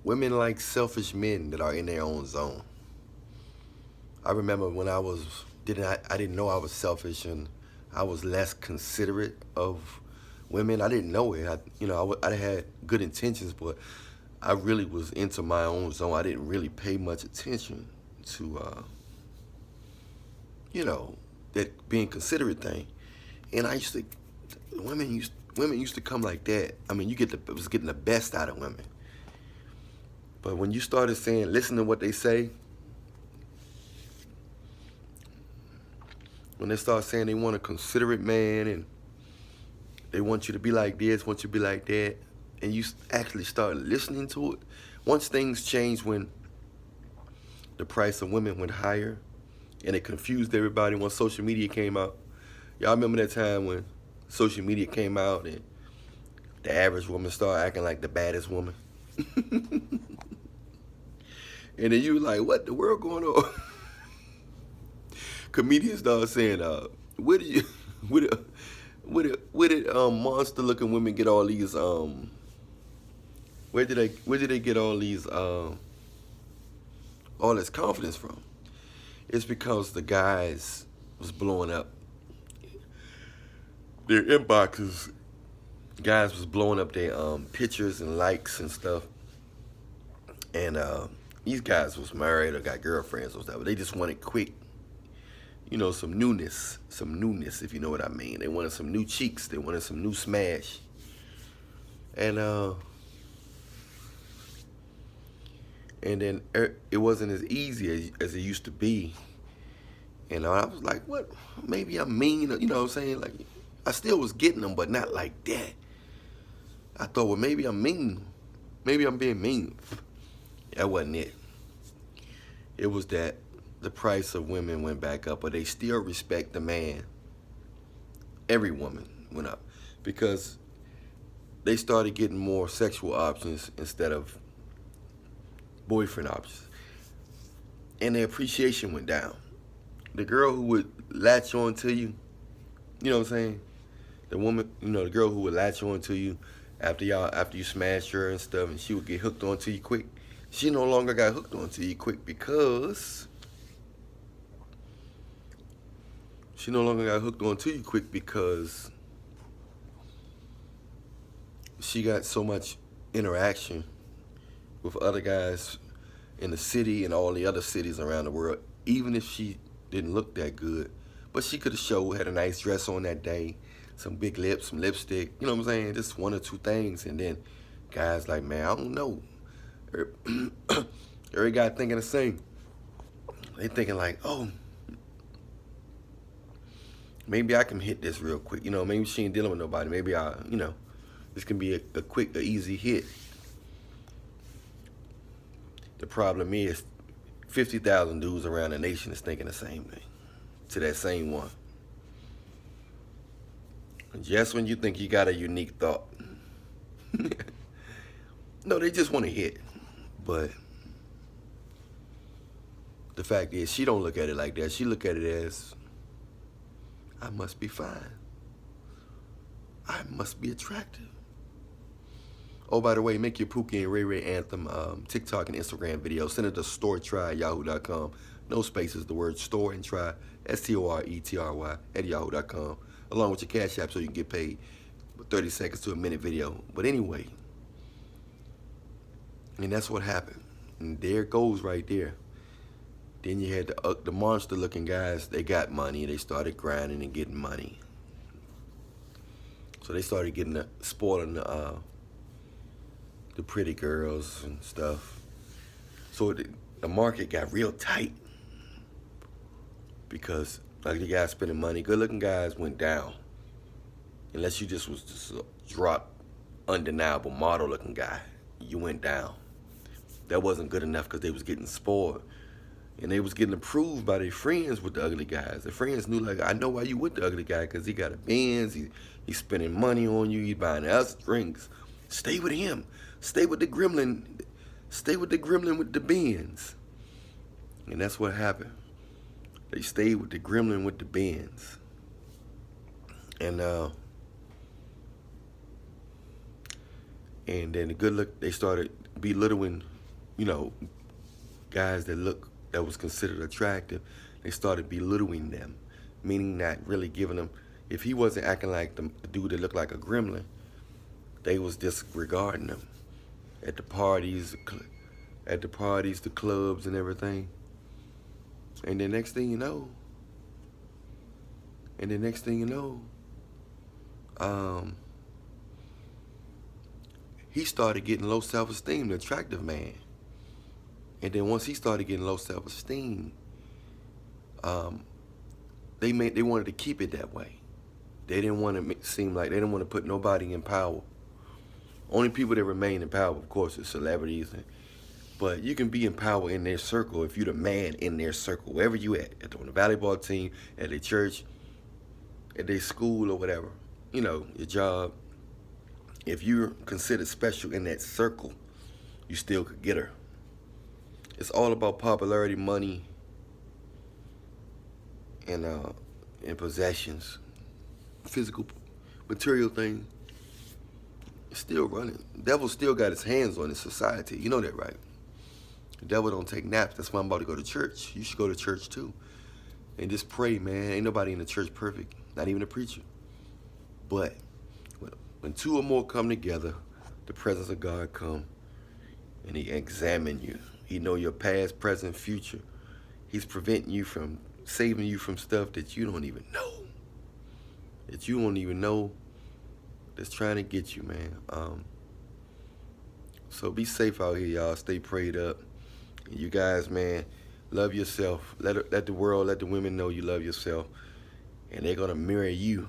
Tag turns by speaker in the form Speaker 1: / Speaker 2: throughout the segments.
Speaker 1: Women like selfish men that are in their own zone. I remember when I didn't know I was selfish and I was less considerate of women. I didn't know it. I had good intentions, but I really was into my own zone. I didn't really pay much attention to you know that being considerate thing. And I used to women used to come like that. I mean, was getting the best out of women. But when you started saying, listen to what they say, when they start saying they want a considerate man and they want you to be like this, want you to be like that, and you actually start listening to it, once things changed when the price of women went higher and it confused everybody when social media came out. Y'all remember that time when social media came out and the average woman started acting like the baddest woman? And then you were like, what the world going on? Comedians started saying, where do you, where did monster looking women get all these where did they get all this confidence from? It's because the guys was blowing up their inboxes. Guys was blowing up their pictures and likes and stuff. And these guys was married or got girlfriends or stuff. But they just wanted quick, some newness, if you know what I mean. They wanted some new cheeks. They wanted some new smash. And then it wasn't as easy as it used to be. And I was like, what? Maybe I'm mean, you know what I'm saying? Like, I still was getting them, but not like that. I thought, well, maybe I'm mean. Maybe I'm being mean. That wasn't it. It was that the price of women went back up, but they still respect the man. Every woman went up because they started getting more sexual options instead of boyfriend options. And their appreciation went down. The girl who would latch on to you, you know what I'm saying? The woman, the girl who would latch on to you after you smashed her and stuff, and she would get hooked onto you quick. She no longer got hooked onto you quick because she got so much interaction with other guys in the city and all the other cities around the world, even if she didn't look that good. But she could have had a nice dress on that day, some big lips, some lipstick, you know what I'm saying? Just one or two things. And then guys like, man, I don't know. Every guy thinking the same. They thinking like, oh, maybe I can hit this real quick. Maybe she ain't dealing with nobody. Maybe this can be a quick, easy hit. The problem is 50,000 dudes around the nation is thinking the same thing to that same one. Just when you think you got a unique thought. No, they just want to hit. But the fact is, she don't look at it like that. She look at it as, I must be fine. I must be attractive. Oh, by the way, make your Pookie and Ray Ray anthem TikTok and Instagram video. Send it to storetry@yahoo.com. No spaces, the word store and try, STORETRY @yahoo.com. Along with your Cash App so you can get paid with 30 seconds to a minute video. But anyway, and that's what happened. And there it goes right there. Then you had the monster looking guys. They got money. They started grinding and getting money. So they started spoiling the pretty girls and stuff. So the market got real tight because like the guys spending money, good looking guys went down. Unless you just was just a drop, undeniable model looking guy, you went down. That wasn't good enough because they was getting spoiled. And they was getting approved by their friends with the ugly guys. Their friends knew, like, I know why you with the ugly guy because he got a Benz, he's spending money on you, he's buying us drinks. Stay with him. Stay with the gremlin. Stay with the gremlin with the Benz. And that's what happened. They stayed with the gremlin with the Benz. And then the good look, they started belittling you know, guys that was considered attractive, they started belittling them, meaning not really giving them. If he wasn't acting like the dude that looked like a gremlin, they was disregarding him at the parties, the clubs, and everything. And the next thing you know, and the next thing you know, um, he started getting low self-esteem, the attractive man. And then once he started getting low self-esteem, um, they wanted to keep it that way. They didn't want to seem like they didn't want to put nobody in power. Only people that remain in power, of course, is celebrities. But you can be in power in their circle if you're the man in their circle, wherever you on the volleyball team, at their church, at their school or whatever. You know, your job. If you're considered special in that circle, you still could get her. It's all about popularity, money, and possessions, physical, material things. It's still running. The devil still got his hands on this society. You know that, right? The devil don't take naps. That's why I'm about to go to church. You should go to church too. And just pray, man. Ain't nobody in the church perfect. Not even a preacher. But when two or more come together, the presence of God come and he examine you. He know your past, present, future. He's preventing you from, saving you from stuff that you don't even know. That you don't even know that's trying to get you, man. So be safe out here, y'all. Stay prayed up. And you guys, man, love yourself. Let the world, let the women know you love yourself. And they're going to mirror you.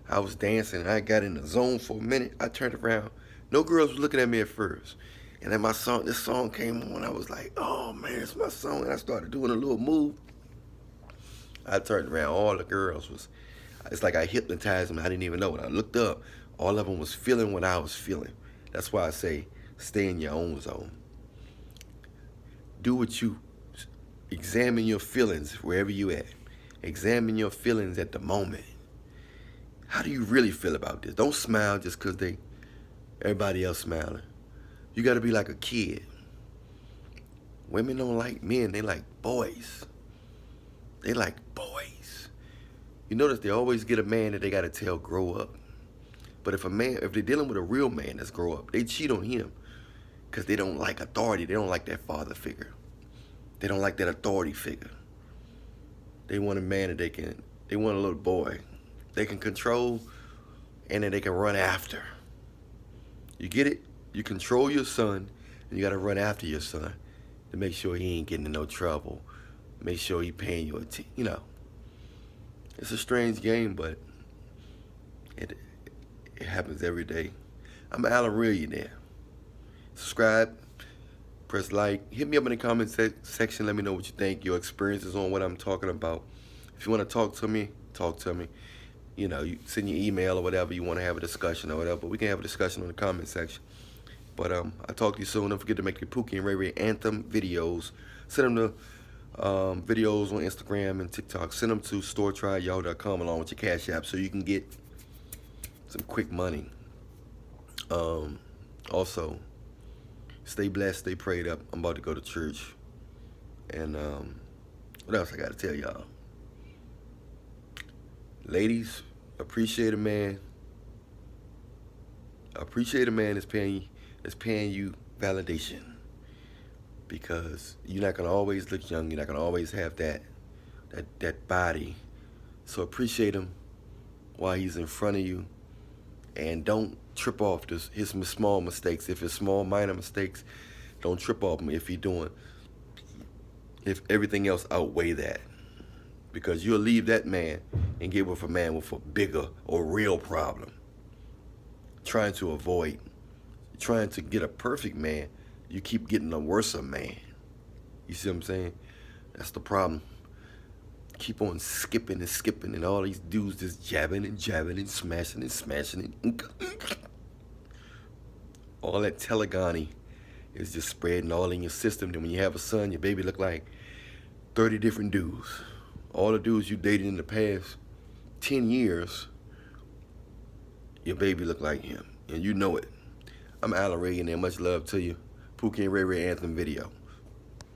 Speaker 1: I was dancing. I got in the zone for a minute. I turned around. No girls were looking at me at first. And then this song came on. I was like, oh, man, it's my song. And I started doing a little move. I turned around. All the girls was, it's like I hypnotized them. I didn't even know. When I looked up, all of them was feeling what I was feeling. That's why I say stay in your own zone. Do what you, examine your feelings wherever you at. Examine your feelings at the moment. How do you really feel about this? Don't smile just because everybody else smiling. You got to be like a kid. Women don't like men. They like boys. They like boys. You notice they always get a man that they got to tell grow up. But if they're dealing with a real man that's grow up, they cheat on him because they don't like authority. They don't like that father figure. They don't like that authority figure. They want a man that they want a little boy they can control and then they can run after. You get it? You control your son and you got to run after your son to make sure he ain't getting in no trouble. Make sure he paying you attention. You know, it's a strange game, but it happens every day. I'm Alan Millionaire. Subscribe, press like, hit me up in the comment section. Let me know what you think, your experiences on what I'm talking about. If you want to talk to me, talk to me. You know, you send your email or whatever you want to have a discussion or whatever. But we can have a discussion on the comment section. But I'll talk to you soon. Don't forget to make your Pookie and Ray Ray anthem videos. Send them to videos on Instagram and TikTok. Send them to storetryyo.com along with your Cash App so you can get some quick money. Also, stay blessed, stay prayed up. I'm about to go to church. And what else I got to tell y'all? Ladies, appreciate a man. Appreciate a man that's paying you validation. Because you're not gonna always look young. You're not gonna always have that body. So appreciate him while he's in front of you, and don't trip off his small mistakes. If it's small, minor mistakes, don't trip off him if everything else outweigh that. Because you'll leave that man and get with a man with a bigger or real problem. Trying to get a perfect man, you keep getting a worse man. You see what I'm saying? That's the problem. Keep on skipping and all these dudes just jabbing and smashing and all that telegony is just spreading all in your system. Then when you have a son, your baby look like 30 different dudes. All the dudes you dated in the past 10 years, your baby look like him, and you know it. I'm Alan Ray, and much love to you. Pookie and Ray Ray anthem video.